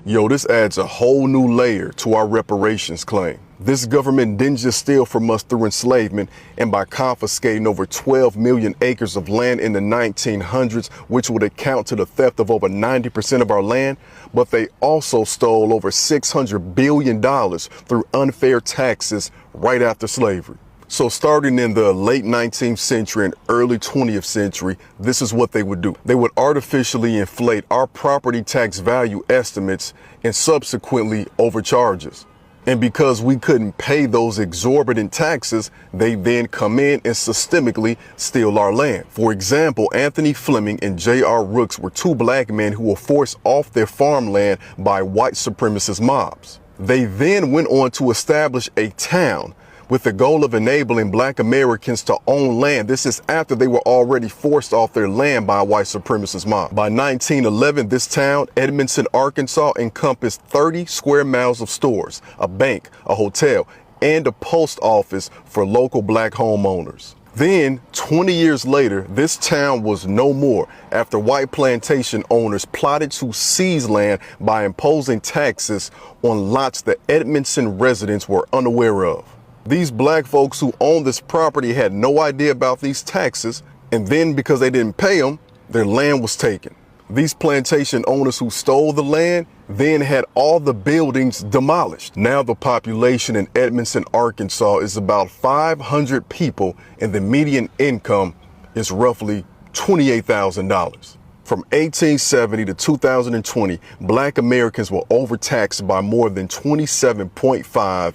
Yo, this adds a whole new layer to our reparations claim. This government didn't just steal from us through enslavement and by confiscating over 12 million acres of land in the 1900s, which would account to the theft of over 90% of our land, but they also stole over $600 billion through unfair taxes right after slavery. So starting in the late 19th century and early 20th century, this is what they would do. They would artificially inflate our property tax value estimates and subsequently overcharge us. And because we couldn't pay those exorbitant taxes, they then come in and systemically steal our land. For example, Anthony Fleming and J.R. Rooks were two black men who were forced off their farmland by white supremacist mobs. They then went on to establish a town with the goal of enabling black Americans to own land. This is after they were already forced off their land by a white supremacist mob. By 1911, this town, Edmondson, Arkansas, encompassed 30 square miles of stores, a bank, a hotel, and a post office for local black homeowners. Then, 20 years later, this town was no more after white plantation owners plotted to seize land by imposing taxes on lots that Edmondson residents were unaware of. These black folks who owned this property had no idea about these taxes, and then because they didn't pay them, their land was taken. These plantation owners who stole the land then had all the buildings demolished. Now the population in Edmondson, Arkansas is about 500 people, and the median income is roughly $28,000. From 1870 to 2020, black Americans were overtaxed by more than $27.5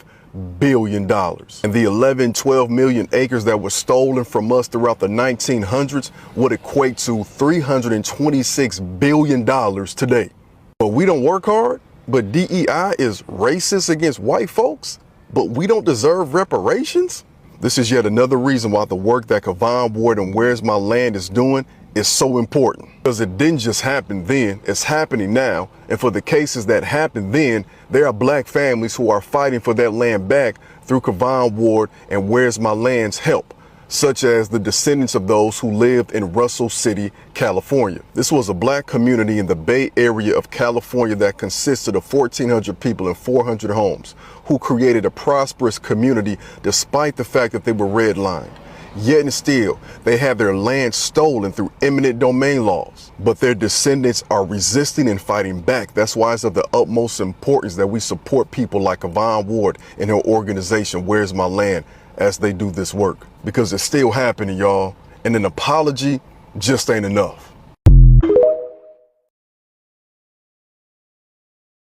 billion. And the 12 million acres that were stolen from us throughout the 1900s would equate to $326 billion today. But we don't work hard, but DEI is racist against white folks, but we don't deserve reparations? This is yet another reason why the work that Kavon Ward and Where's My Land is doing is so important. Because it didn't just happen then, it's happening now. And for the cases that happened then, there are black families who are fighting for that land back through Kavon Ward and Where's My Land's help, such as the descendants of those who lived in Russell City, California. This was a black community in the Bay Area of California that consisted of 1,400 people and 400 homes, who created a prosperous community despite the fact that they were redlined. Yet and still, they have their land stolen through eminent domain laws. But their descendants are resisting and fighting back. That's why it's of the utmost importance that we support people like Kavon Ward and her organization, Where's My Land, as they do this work. Because it's still happening, y'all. And an apology just ain't enough.